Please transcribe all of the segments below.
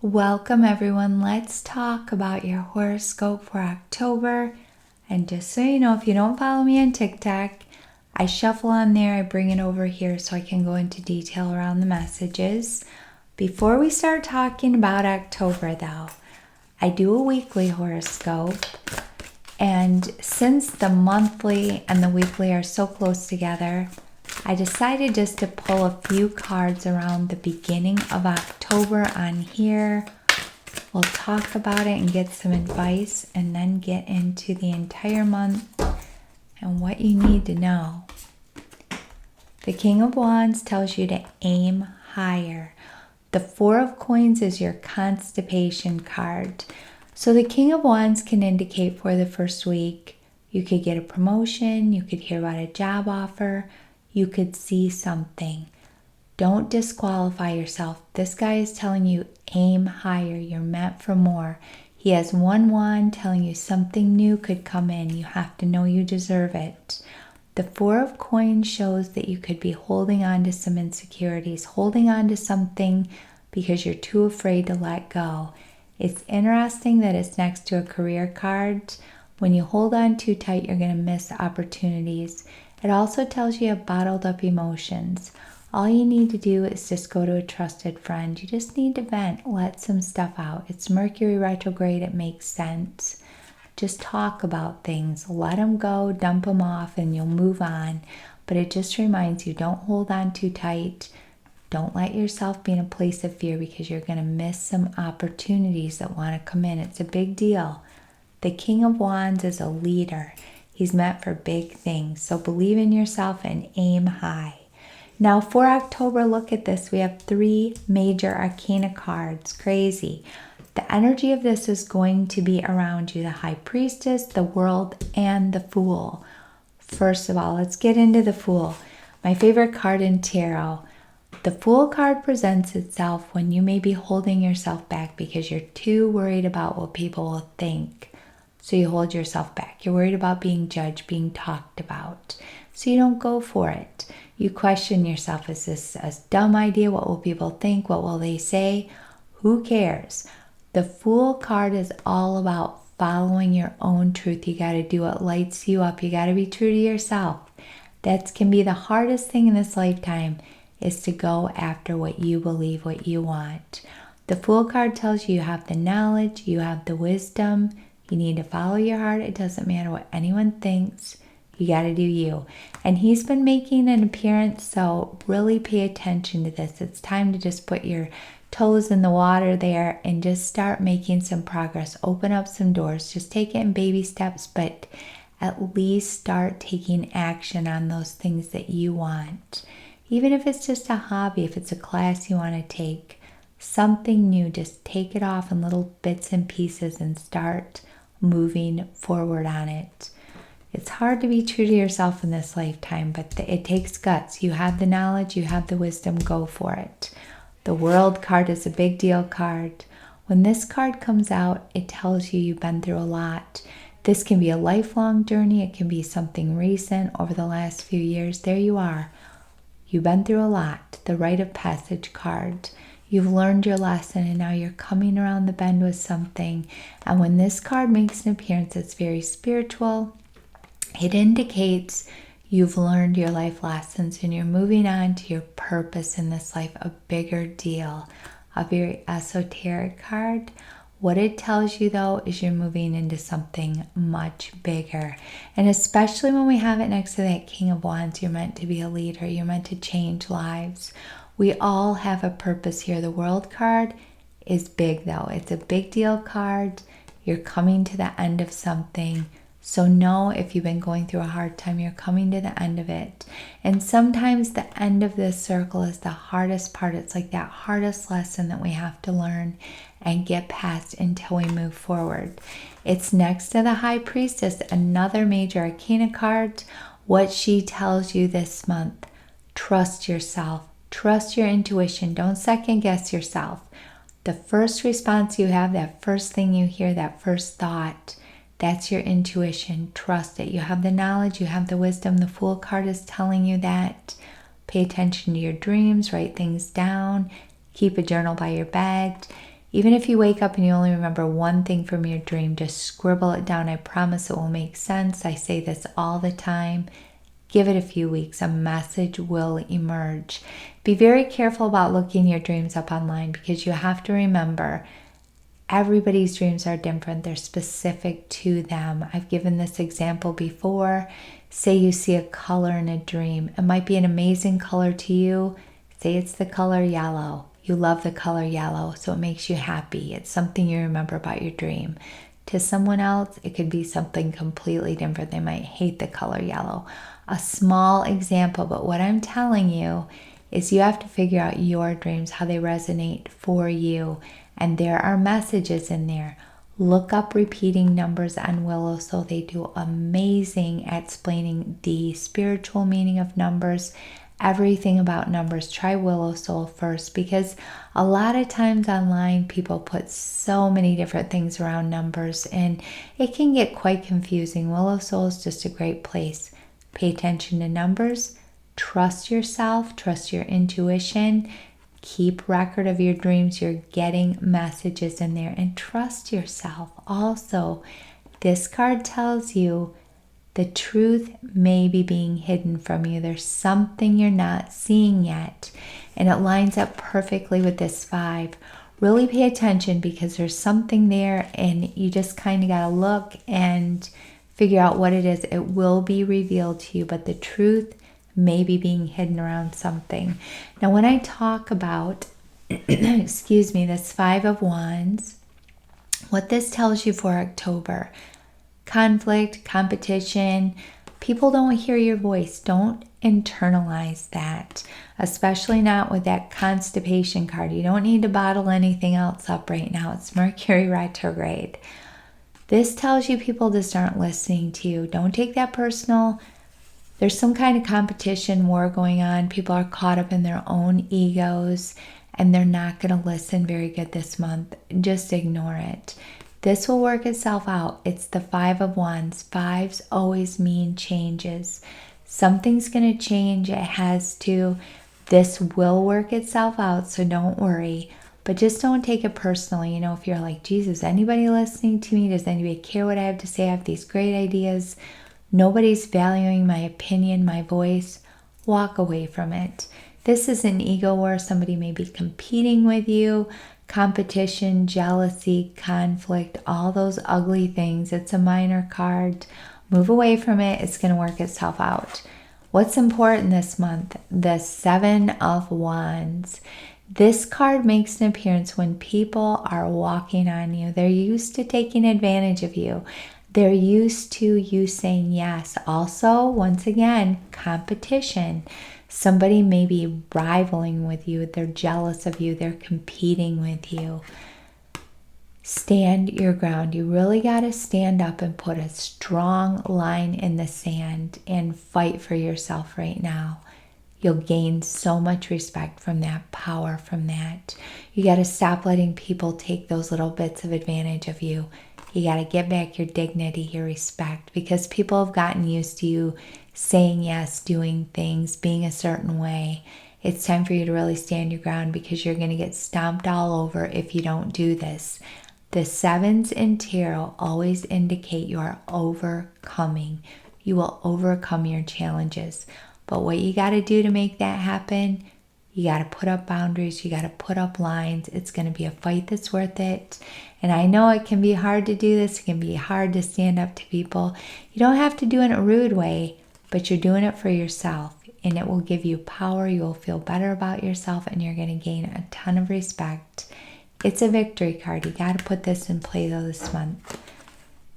Welcome everyone. Let's talk about your horoscope for October. And just so you know, if you don't follow me on Tik Tok, I shuffle on there, I bring it over here so I can go into detail around the messages. Before we start talking about October though, I do a weekly horoscope. And since the monthly and the weekly are so close together, I decided just to pull a few cards around the beginning of October on here. We'll talk about it and get some advice and then get into the entire month and what you need to know. The King of Wands tells you to aim higher. The Four of Coins is your constipation card. So the King of Wands can indicate for the first week, you could get a promotion, you could hear about a job offer, you could see something. Don't disqualify yourself. This guy is telling you aim higher. You're meant for more. He has one wand telling you something new could come in. You have to know you deserve it. The Four of Coins shows that you could be holding on to some insecurities, holding on to something because you're too afraid to let go. It's interesting that it's next to a career card. When you hold on too tight, you're going to miss opportunities. It also tells you have bottled up emotions. All you need to do is just go to a trusted friend. You just need to vent, let some stuff out. It's Mercury retrograde, it makes sense. Just talk about things, let them go, dump them off, and you'll move on. But it just reminds you, don't hold on too tight. Don't let yourself be in a place of fear because you're going to miss some opportunities that want to come in. It's a big deal. The King of Wands is a leader. He's meant for big things. So believe in yourself and aim high. Now for October, look at this. We have 3 major arcana cards. Crazy. The energy of this is going to be around you. The High Priestess, the World, and the Fool. First of all, let's get into the Fool. My favorite card in tarot. The Fool card presents itself when you may be holding yourself back because you're too worried about what people will think. So you hold yourself back. You're worried about being judged, being talked about. So you don't go for it. You question yourself. Is this a dumb idea? What will people think? What will they say? Who cares? The Fool card is all about following your own truth. You got to do what lights you up. You got to be true to yourself. That can be the hardest thing in this lifetime, is to go after what you believe, what you want. The Fool card tells you you have the knowledge, you have the wisdom. You need to follow your heart. It doesn't matter what anyone thinks. You got to do you. And he's been making an appearance, so really pay attention to this. It's time to just put your toes in the water there and just start making some progress. Open up some doors. Just take it in baby steps, but at least start taking action on those things that you want. Even if it's just a hobby, if it's a class you want to take, something new, just take it off in little bits and pieces and start moving forward on it. It's hard to be true to yourself in this lifetime, but it takes guts. You have the knowledge, you have the wisdom, go for it. The World card is a big deal card. When this card comes out, it tells you you've been through a lot. This can be a lifelong journey. It can be something recent over the last few years. There you are. You've been through a lot. The Rite of Passage card. You've learned your lesson and now you're coming around the bend with something. And when this card makes an appearance, it's very spiritual. It indicates you've learned your life lessons and you're moving on to your purpose in this life, a bigger deal. A very esoteric card. What it tells you though is you're moving into something much bigger. And especially when we have it next to that King of Wands, you're meant to be a leader. You're meant to change lives. We all have a purpose here. The World card is big though. It's a big deal card. You're coming to the end of something. So know if you've been going through a hard time, you're coming to the end of it. And sometimes the end of this circle is the hardest part. It's like that hardest lesson that we have to learn and get past until we move forward. It's next to the High Priestess, another major arcana card. What she tells you this month, trust yourself. Trust your intuition. Don't second guess yourself. The first response you have, that first thing you hear, that first thought, that's your intuition. Trust it. You have the knowledge, you have the wisdom. The Fool card is telling you that. Pay attention to your dreams, write things down, keep a journal by your bed. Even if you wake up and you only remember one thing from your dream, just scribble it down. I promise it will make sense. I say this all the time. Give it a few weeks. A message will emerge. Be very careful about looking your dreams up online, because you have to remember everybody's dreams are different. They're specific to them. I've given this example before. Say you see a color in a dream. It might be an amazing color to you. Say it's the color yellow. You love the color yellow, so it makes you happy. It's something you remember about your dream. To someone else, it could be something completely different. They might hate the color yellow. A small example, but what I'm telling you is you have to figure out your dreams, how they resonate for you. And there are messages in there. Look up repeating numbers on Willow Soul. They do amazing at explaining the spiritual meaning of numbers, everything about numbers. Try Willow Soul first, because a lot of times online people put so many different things around numbers and it can get quite confusing. Willow Soul is just a great place. Pay attention to numbers, trust yourself, trust your intuition, keep record of your dreams. You're getting messages in there, and trust yourself. Also, this card tells you the truth may be being hidden from you. There's something you're not seeing yet, and it lines up perfectly with this 5. Really pay attention, because there's something there and you just kind of got to look and figure out what it is. It will be revealed to you, but the truth may be being hidden around something. Now, when I talk about, excuse me, this 5 of Wands, what this tells you for October: conflict, competition, people don't hear your voice. Don't internalize that, especially not with that constipation card. You don't need to bottle anything else up right now. It's Mercury retrograde. This tells you people just aren't listening to you. Don't take that personal. There's some kind of competition war going on. People are caught up in their own egos and they're not going to listen very good this month. Just ignore it. This will work itself out. It's the 5 of Wands. 5s always mean changes. Something's going to change. It has to. This will work itself out, so don't worry. But just don't take it personally. You know, if you're like, Jesus, anybody listening to me? Does anybody care what I have to say? I have these great ideas. Nobody's valuing my opinion, my voice. Walk away from it. This is an ego war. Somebody may be competing with you. Competition, jealousy, conflict, all those ugly things. It's a minor card. Move away from it. It's going to work itself out. What's important this month? The 7 of Wands. This card makes an appearance when people are walking on you. They're used to taking advantage of you. They're used to you saying yes. Also, once again, competition. Somebody may be rivaling with you. They're jealous of you. They're competing with you. Stand your ground. You really got to stand up and put a strong line in the sand and fight for yourself right now. You'll gain so much respect from that, power from that. You got to stop letting people take those little bits of advantage of you. You got to get back your dignity, your respect, because people have gotten used to you saying yes, doing things, being a certain way. It's time for you to really stand your ground, because you're going to get stomped all over if you don't do this. The 7s in tarot always indicate you are overcoming. You will overcome your challenges. But what you got to do to make that happen, you got to put up boundaries. You got to put up lines. It's going to be a fight that's worth it. And I know it can be hard to do this. It can be hard to stand up to people. You don't have to do it in a rude way, but you're doing it for yourself. And it will give you power. You will feel better about yourself, and you're going to gain a ton of respect. It's a victory card. You got to put this in play though this month.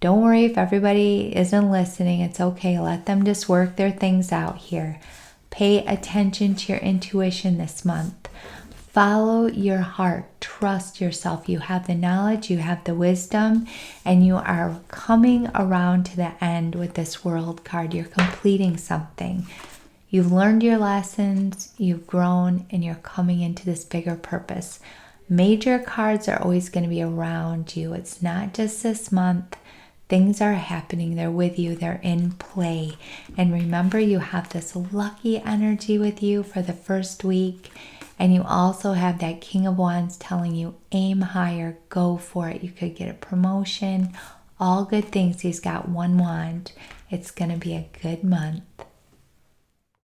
Don't worry if everybody isn't listening. It's okay. Let them just work their things out here. Pay attention to your intuition this month. Follow your heart. Trust yourself. You have the knowledge, you have the wisdom, and you are coming around to the end with this World card. You're completing something. You've learned your lessons, you've grown, and you're coming into this bigger purpose. Major cards are always going to be around you. It's not just this month. Things are happening. They're with you. They're in play. And remember, you have this lucky energy with you for the first week. And you also have that King of Wands telling you aim higher, go for it. You could get a promotion, all good things. He's got one wand. It's going to be a good month.